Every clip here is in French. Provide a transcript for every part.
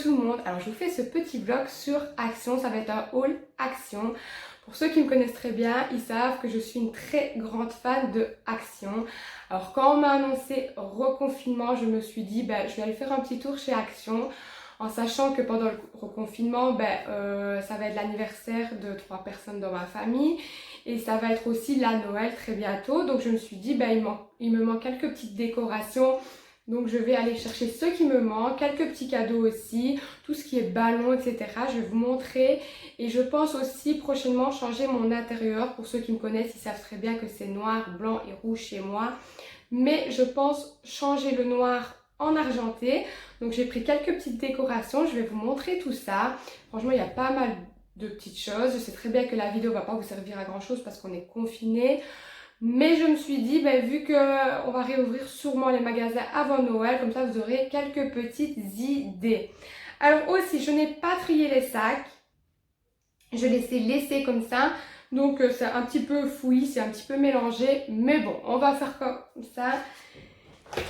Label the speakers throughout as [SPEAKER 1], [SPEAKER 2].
[SPEAKER 1] tout le monde, alors je vous fais ce petit vlog sur Action, ça va être un haul Action. Pour ceux qui me connaissent très bien, ils savent que je suis une très grande fan de Action. Alors quand on m'a annoncé reconfinement, je me suis dit je vais aller faire un petit tour chez Action en sachant que pendant le reconfinement, ça va être l'anniversaire de 3 personnes dans ma famille et ça va être aussi la Noël très bientôt. Donc je me suis dit il me manque quelques petites décorations. Donc je vais aller chercher ce qui me manque, quelques petits cadeaux aussi, tout ce qui est ballon, etc. Je vais vous montrer et je pense aussi prochainement changer mon intérieur. Pour ceux qui me connaissent, ils savent très bien que c'est noir, blanc et rouge chez moi. Mais je pense changer le noir en argenté. Donc j'ai pris quelques petites décorations, je vais vous montrer tout ça. Franchement, il y a pas mal de petites choses. Je sais très bien que la vidéo ne va pas vous servir à grand chose parce qu'on est confiné. Mais je me suis dit, vu qu'on va réouvrir sûrement les magasins avant Noël, comme ça vous aurez quelques petites idées. Alors aussi, je n'ai pas trié les sacs. Je les ai laissés comme ça. Donc c'est un petit peu fouillis, c'est un petit peu mélangé. Mais bon, on va faire comme ça.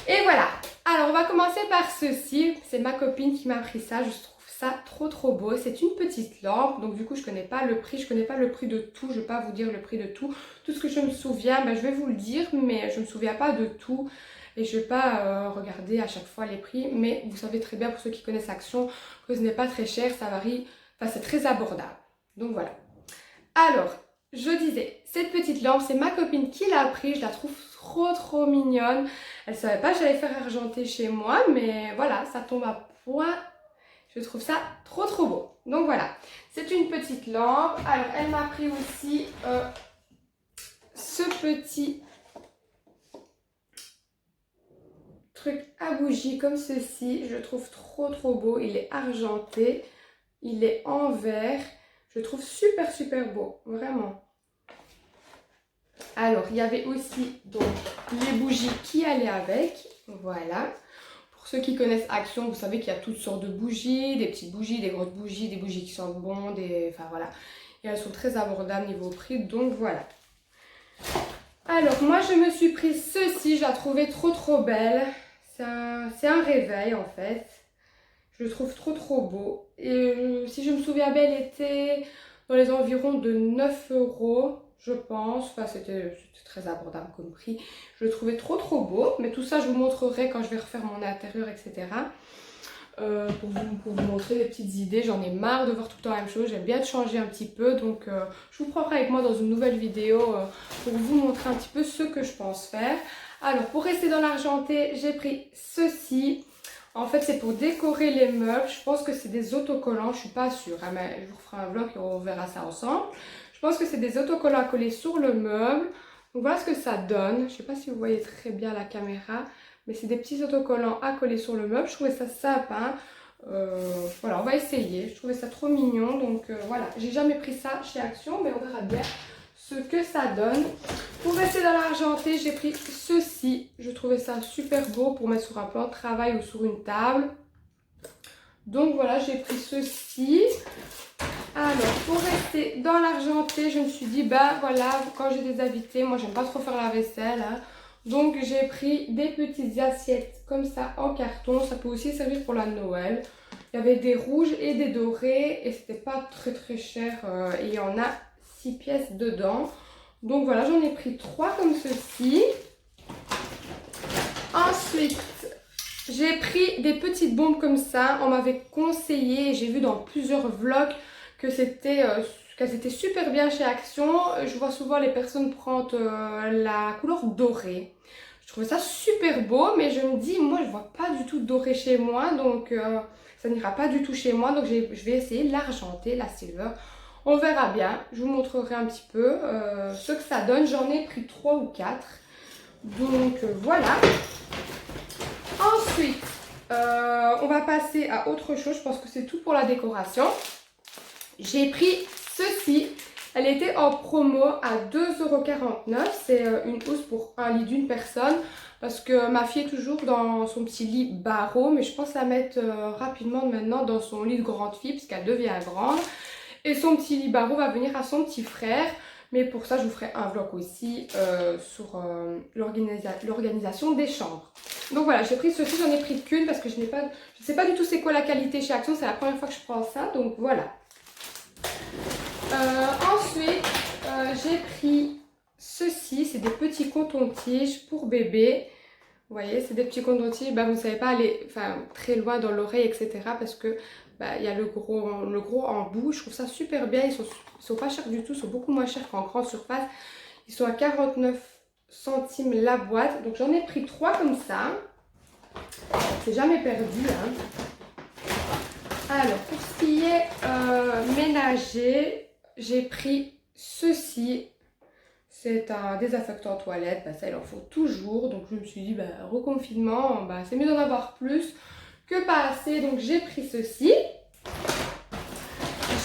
[SPEAKER 1] Et voilà. Alors on va commencer par ceci. C'est ma copine qui m'a pris ça. Je trouve ça trop beau. C'est une petite lampe. Donc du coup je connais pas le prix. Je connais pas le prix de tout. Je vais pas vous dire le prix de tout. Tout ce que je me souviens, je vais vous le dire. Mais je me souviens pas de tout. Et je vais pas regarder à chaque fois les prix. Mais vous savez très bien pour ceux qui connaissent Action que ce n'est pas très cher. Ça varie. Enfin c'est très abordable. Donc voilà. Alors, je disais, cette petite lampe, c'est ma copine qui l'a pris. Je la trouve trop mignonne. Elle savait pas que j'allais faire argenter chez moi, mais voilà, ça tombe à point. Je trouve ça trop beau. Donc voilà, c'est une petite lampe. Alors, elle m'a pris aussi ce petit truc à bougie comme ceci. Je le trouve trop beau. Il est argenté, il est en verre. Je le trouve super beau, vraiment. Alors, il y avait aussi donc les bougies qui allaient avec. Voilà. Pour ceux qui connaissent Action, vous savez qu'il y a toutes sortes de bougies. Des petites bougies, des grosses bougies, des bougies qui sentent bon. Enfin voilà. Et elles sont très abordables niveau prix. Donc voilà. Alors, moi je me suis pris ceci. Je la trouvais trop belle. C'est un réveil en fait. Je le trouve trop beau. Et si je me souviens bien, elle était dans les environs de 9 €, je pense. Enfin, c'était très abordable comme prix. Je le trouvais trop beau. Mais tout ça, je vous montrerai quand je vais refaire mon intérieur, etc. Pour vous montrer des petites idées. J'en ai marre de voir tout le temps la même chose. J'aime bien changer un petit peu. Donc, je vous prendrai avec moi dans une nouvelle vidéo pour vous montrer un petit peu ce que je pense faire. Alors, pour rester dans l'argenté, j'ai pris ceci. En fait, c'est pour décorer les meubles. Je pense que c'est des autocollants. Je suis pas sûre. Hein, mais je vous ferai un vlog et on verra ça ensemble. Je pense que c'est des autocollants à coller sur le meuble. Donc voilà ce que ça donne. Je sais pas si vous voyez très bien la caméra. Mais c'est des petits autocollants à coller sur le meuble. Je trouvais ça sympa. Voilà, on va essayer. Je trouvais ça trop mignon. Donc voilà, j'ai jamais pris ça chez Action. Mais on verra bien ce que ça donne. Pour rester dans l'argenté, j'ai pris ceci. Je trouvais ça super beau pour mettre sur un plan de travail ou sur une table. Donc voilà, j'ai pris ceci. Alors, pour rester dans l'argenté, je me suis dit, voilà, quand j'ai des invités, moi j'aime pas trop faire la vaisselle. Hein. Donc j'ai pris des petites assiettes comme ça en carton. Ça peut aussi servir pour la Noël. Il y avait des rouges et des dorés et c'était pas très cher. Et il y en a 6 pièces dedans. Donc voilà, j'en ai pris 3 comme ceci. Ensuite, j'ai pris des petites bombes comme ça. On m'avait conseillé, j'ai vu dans plusieurs vlogs que qu'elles étaient super bien chez Action. Je vois souvent les personnes prendre la couleur dorée. Je trouvais ça super beau, mais je me dis, moi je vois pas du tout doré chez moi, donc ça n'ira pas du tout chez moi. Donc je vais essayer l'argenté, la silver. On verra bien, je vous montrerai un petit peu ce que ça donne. J'en ai pris 3 ou 4. Donc voilà. Ensuite, on va passer à autre chose. Je pense que c'est tout pour la décoration. J'ai pris ceci. Elle était en promo à 2,49 €. C'est une housse pour un lit d'une personne. Parce que ma fille est toujours dans son petit lit barreau. Mais je pense la mettre rapidement maintenant dans son lit de grande fille. Puisqu'elle devient grande. Et son petit lit barreau va venir à son petit frère. Mais pour ça, je vous ferai un vlog aussi sur l'organisation des chambres. Donc voilà, j'ai pris ceci, j'en ai pris qu'une parce que je sais pas du tout c'est quoi la qualité chez Action, c'est la première fois que je prends ça, donc voilà. Ensuite, j'ai pris ceci, c'est des petits cotons-tiges pour bébé. Vous voyez, c'est des petits cotons-tiges, bah, vous ne savez pas aller très loin dans l'oreille, etc. Parce que bah, y a le gros embout, je trouve ça super bien, ils sont pas chers du tout, ils sont beaucoup moins chers qu'en grande surface. Ils sont à 49 centimes la boîte, donc j'en ai pris 3 comme ça. C'est jamais perdu, hein. Alors, pour ce qui est ménager, j'ai pris ceci. C'est un désinfectant toilette, bah, ça il en faut toujours. Donc je me suis dit, bah, reconfinement, bah, c'est mieux d'en avoir plus que pas assez. Donc j'ai pris ceci.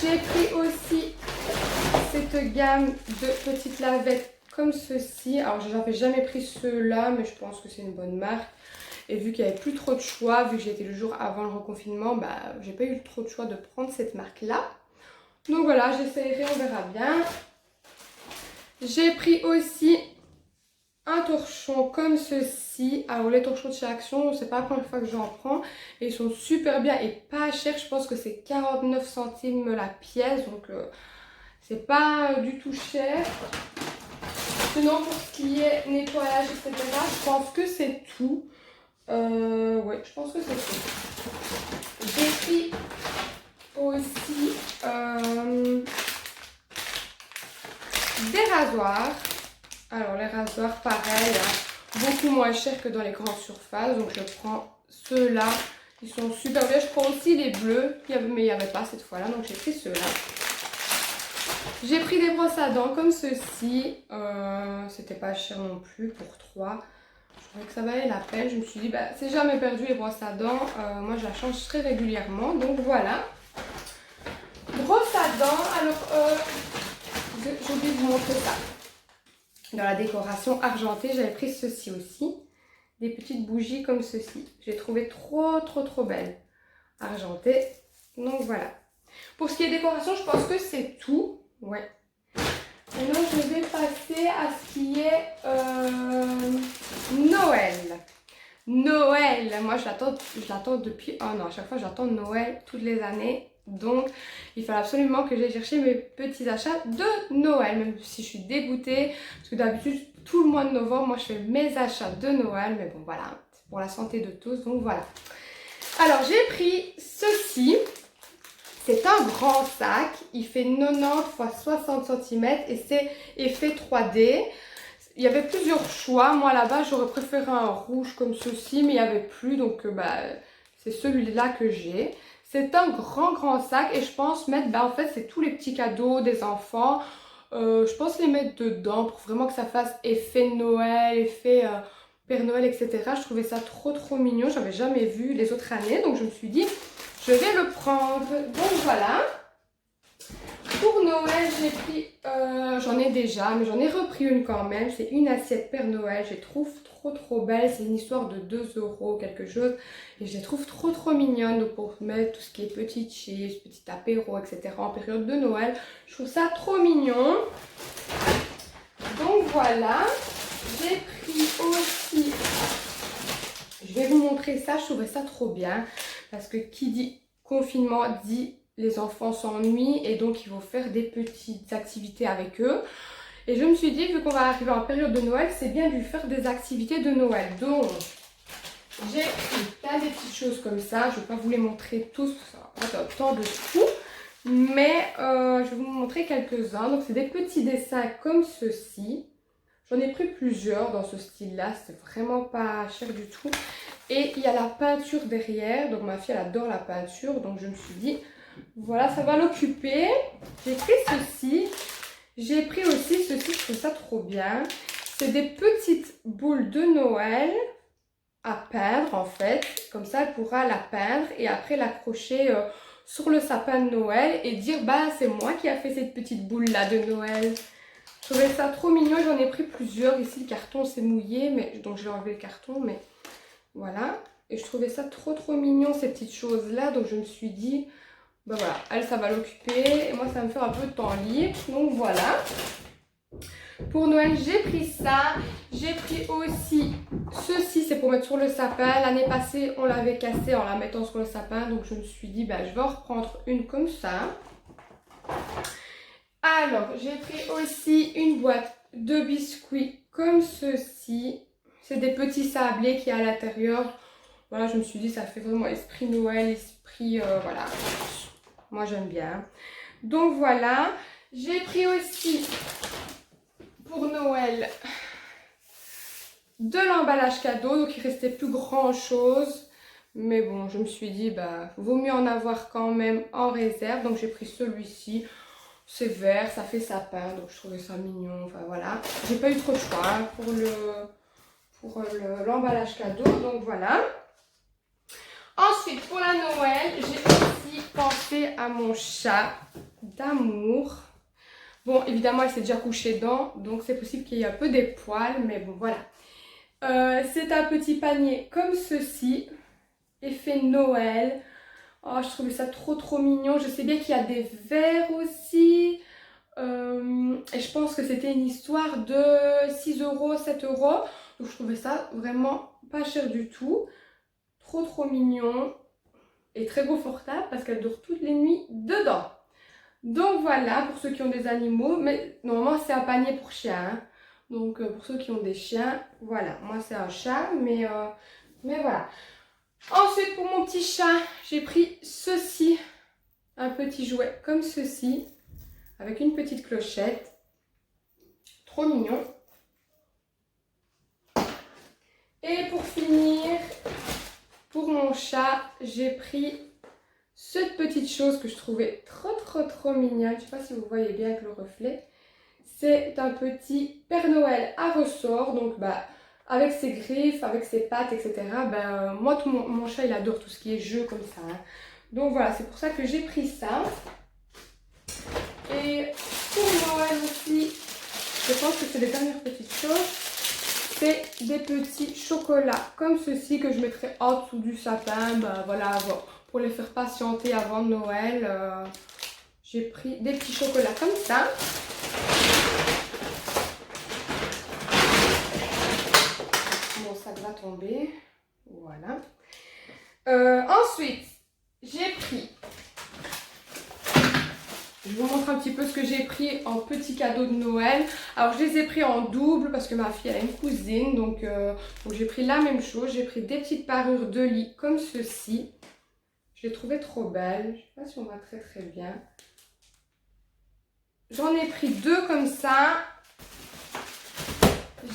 [SPEAKER 1] J'ai pris aussi cette gamme de petites lavettes comme ceci. Alors je n'avais jamais pris ceux-là, mais je pense que c'est une bonne marque. Et vu qu'il n'y avait plus trop de choix, vu que j'ai été le jour avant le reconfinement, bah, j'ai pas eu trop de choix de prendre cette marque-là. Donc voilà, j'essaierai, on verra bien. J'ai pris aussi un torchon comme ceci. Alors les torchons de chez Action, c'est pas la première fois que j'en prends. Et ils sont super bien et pas chers. Je pense que c'est 49 centimes la pièce. Donc c'est pas du tout cher. Sinon pour ce qui est nettoyage, etc., je pense que c'est tout. Ouais, je pense que c'est tout. J'ai pris aussi des rasoirs. Alors les rasoirs pareil, hein, beaucoup moins chers que dans les grandes surfaces. Donc je prends ceux-là. Ils sont super bien. Je prends aussi les bleus. Mais il n'y avait pas cette fois-là. Donc j'ai pris ceux-là. J'ai pris des brosses à dents comme ceci. C'était pas cher non plus pour 3. Je trouvais que ça valait la peine. Je me suis dit, bah, c'est jamais perdu les brosses à dents. Moi je la change très régulièrement. Donc voilà. Brosse à dents. Alors j'ai oublié de vous montrer ça. Dans la décoration argentée, j'avais pris ceci aussi. Des petites bougies comme ceci. J'ai trouvé trop belles. Argentées. Donc voilà. Pour ce qui est décoration, je pense que c'est tout. Ouais. Maintenant, je vais passer à ce qui est Noël. Noël. Moi, je l'attends depuis un an. À chaque fois, j'attends Noël toutes les années. Donc, il fallait absolument que j'aille chercher mes petits achats de Noël, même si je suis dégoûtée, parce que d'habitude, tout le mois de novembre, moi, je fais mes achats de Noël, mais bon, voilà, c'est pour la santé de tous, donc voilà. Alors, j'ai pris ceci, c'est un grand sac, il fait 90 x 60 cm et c'est effet 3D. Il y avait plusieurs choix, moi là-bas, j'aurais préféré un rouge comme ceci, mais il n'y avait plus, donc bah, c'est celui-là que j'ai. C'est un grand sac et je pense mettre, bah en fait c'est tous les petits cadeaux des enfants. Je pense les mettre dedans pour vraiment que ça fasse effet Noël, effet Père Noël, etc. Je trouvais ça trop mignon, j'avais jamais vu les autres années. Donc je me suis dit, je vais le prendre. Donc voilà. Pour Noël, j'ai pris, j'en ai déjà, mais j'en ai repris une quand même. C'est une assiette Père Noël, je les trouve trop belle. C'est une histoire de 2 € quelque chose. Et je les trouve trop mignonnes. Donc pour mettre tout ce qui est petite chips, petit apéro, etc. en période de Noël. Je trouve ça trop mignon. Donc voilà. J'ai pris aussi, je vais vous montrer ça, je trouvais ça trop bien. Parce que qui dit confinement dit les enfants s'ennuient et donc il faut faire des petites activités avec eux. Et je me suis dit, vu qu'on va arriver en période de Noël, c'est bien de lui faire des activités de Noël. Donc, j'ai pris plein de petites choses comme ça. Je ne vais pas vous les montrer tous, ça va autant de fou. Mais je vais vous montrer quelques-uns. Donc, c'est des petits dessins comme ceci. J'en ai pris plusieurs dans ce style-là. C'est vraiment pas cher du tout. Et il y a la peinture derrière. Donc, ma fille, elle adore la peinture. Donc, je me suis dit... Voilà, ça va l'occuper. J'ai pris ceci. J'ai pris aussi ceci, je trouve ça trop bien. C'est des petites boules de Noël à peindre en fait. Comme ça, elle pourra la peindre et après l'accrocher sur le sapin de Noël et dire bah c'est moi qui a fait cette petite boule là de Noël. Je trouvais ça trop mignon, j'en ai pris plusieurs. Ici le carton s'est mouillé, mais donc j'ai enlevé le carton, mais voilà. Et je trouvais ça trop mignon ces petites choses là, donc je me suis dit... Ben voilà, elle ça va l'occuper et moi ça va me faire un peu de temps libre, donc voilà. Pour Noël, j'ai pris ça. J'ai pris aussi ceci, c'est pour mettre sur le sapin. L'année passée, on l'avait cassé en la mettant sur le sapin. Donc je me suis dit, bah, je vais en reprendre une comme ça. Alors, j'ai pris aussi une boîte de biscuits comme ceci. C'est des petits sablés qui est à l'intérieur. Voilà, je me suis dit, ça fait vraiment esprit Noël, esprit, voilà. Moi, j'aime bien. Donc, voilà. J'ai pris aussi, pour Noël, de l'emballage cadeau. Donc, il restait plus grand-chose. Mais bon, je me suis dit, bah, vaut mieux en avoir quand même en réserve. Donc, j'ai pris celui-ci. C'est vert, ça fait sapin. Donc, je trouvais ça mignon. Enfin, voilà. J'ai pas eu trop de choix hein, pour l'emballage cadeau. Donc, voilà. Ensuite, pour la Noël, j'ai aussi pensé à mon chat d'amour. Bon, évidemment, elle s'est déjà couchée dedans, donc c'est possible qu'il y ait un peu des poils, mais bon, voilà. C'est un petit panier comme ceci, effet Noël. Oh, je trouvais ça trop mignon. Je sais bien qu'il y a des verres aussi. Et je pense que c'était une histoire de 6 €, 7 €. Donc, je trouvais ça vraiment pas cher du tout. Trop mignon et très confortable parce qu'elle dort toutes les nuits dedans. Donc voilà pour ceux qui ont des animaux, mais normalement c'est un panier pour chiens. Hein. Donc pour ceux qui ont des chiens, voilà. Moi c'est un chat, mais voilà. Ensuite pour mon petit chat, j'ai pris ceci, un petit jouet comme ceci, avec une petite clochette. Trop mignon. Et pour finir, pour mon chat, j'ai pris cette petite chose que je trouvais trop mignonne. Je ne sais pas si vous voyez bien avec le reflet. C'est un petit Père Noël à ressort. Donc, bah, avec ses griffes, avec ses pattes, etc. Bah, moi, mon chat, il adore tout ce qui est jeu comme ça. Hein. Donc, voilà, c'est pour ça que j'ai pris ça. Et pour Noël aussi, je pense que c'est les dernières petites choses. C'est des petits chocolats comme ceci que je mettrai en dessous du sapin. Bah, voilà, pour les faire patienter avant Noël. J'ai pris des petits chocolats comme ça. Mon sac va tomber. Voilà. Ensuite, j'ai pris... Je vous montre un petit peu ce que j'ai pris en petits cadeaux de Noël. Alors, je les ai pris en double parce que ma fille a une cousine. Donc j'ai pris la même chose. J'ai pris des petites parures de lit comme ceci. Je les trouvais trop belles. Je ne sais pas si on voit très bien. J'en ai pris deux comme ça.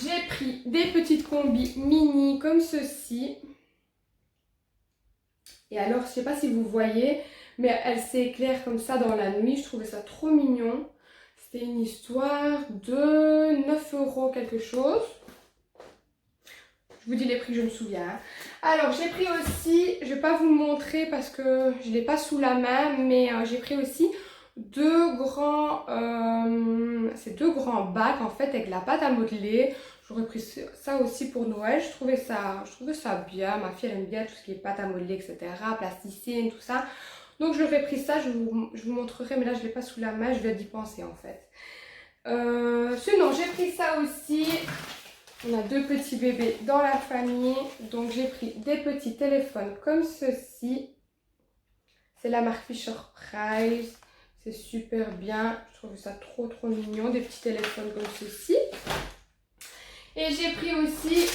[SPEAKER 1] J'ai pris des petites combis mini comme ceci. Et alors, je ne sais pas si vous voyez... Mais elle s'éclaire comme ça dans la nuit. Je trouvais ça trop mignon. C'était une histoire de 9 € quelque chose. Je vous dis les prix, je me souviens. Alors, j'ai pris aussi, je ne vais pas vous montrer parce que je ne l'ai pas sous la main, mais j'ai pris aussi deux grands bacs en fait avec la pâte à modeler. J'aurais pris ça aussi pour Noël. Je trouvais ça bien. Ma fille elle aime bien tout ce qui est pâte à modeler, etc. Plasticine, tout ça. Donc j'aurais pris ça, je vous montrerai, mais là je ne l'ai pas sous la main, je vais d'y penser en fait. Sinon j'ai pris ça aussi, on a deux petits bébés dans la famille, donc j'ai pris des petits téléphones comme ceci. C'est la marque Fisher Price, c'est super bien, je trouve ça trop mignon, des petits téléphones comme ceci. Et j'ai pris aussi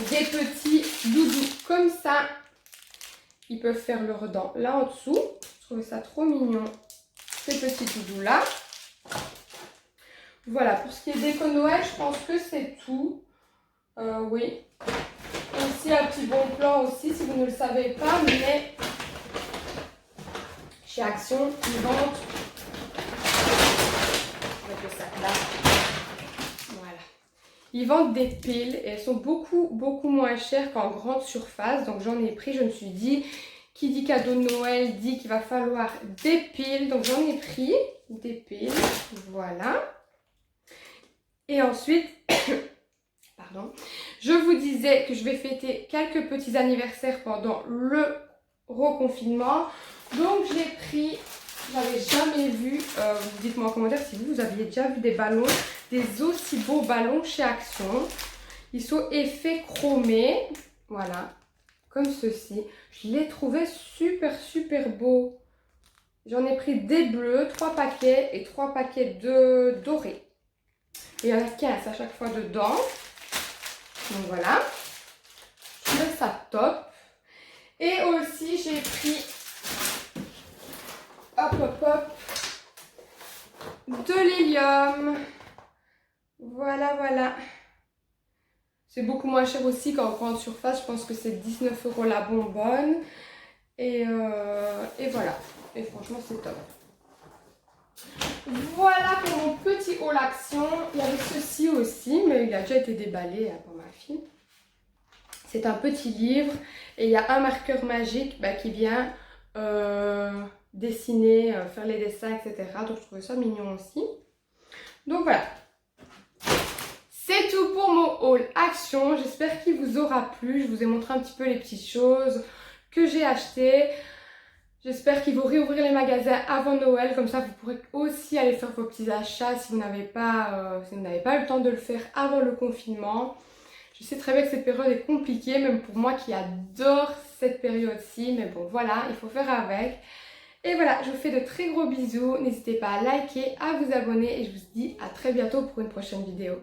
[SPEAKER 1] des petits doudous comme ça. Ils peuvent faire leurs dents là en dessous. Je trouvais ça trop mignon, ces petits doudous là. Voilà, pour ce qui est déco Noël, je pense que c'est tout. Oui. Aussi un petit bon plan aussi, si vous ne le savez pas, mais chez Action, ils vendent avec le sac là. Voilà. Ils vendent des piles et elles sont beaucoup moins chères qu'en grande surface. Donc j'en ai pris, je me suis dit, qui dit cadeau de Noël dit qu'il va falloir des piles. Donc j'en ai pris des piles, voilà. Et ensuite, pardon, je vous disais que je vais fêter quelques petits anniversaires pendant le reconfinement. Donc j'ai pris j'avais jamais vu, dites-moi en commentaire si vous aviez déjà vu des ballons, des aussi beaux ballons chez Action. Ils sont effets chromés, voilà, comme ceci. Je les trouvais super beaux. J'en ai pris des bleus, 3 paquets et 3 paquets de dorés. Et il y en a 15 à chaque fois dedans. Donc voilà, je trouve ça top. Et aussi j'ai pris, hop, de l'hélium. Voilà. C'est beaucoup moins cher aussi qu'en grande surface. Je pense que c'est 19 € la bonbonne. Et voilà. Et franchement, c'est top. Voilà pour mon petit haul Action. Il y avait ceci aussi, mais il a déjà été déballé par ma fille. C'est un petit livre et il y a un marqueur magique qui vient dessiner, faire les dessins, etc. Donc je trouvais ça mignon aussi. Donc voilà. C'est tout pour mon haul Action. J'espère qu'il vous aura plu. Je vous ai montré un petit peu les petites choses que j'ai achetées. J'espère qu'ils vont réouvrir les magasins avant Noël. Comme ça, vous pourrez aussi aller faire vos petits achats si vous n'avez pas eu le temps de le faire avant le confinement. Je sais très bien que cette période est compliquée, même pour moi qui adore cette période-ci. Mais bon, voilà, il faut faire avec. Et voilà, je vous fais de très gros bisous. N'hésitez pas à liker, à vous abonner et je vous dis à très bientôt pour une prochaine vidéo.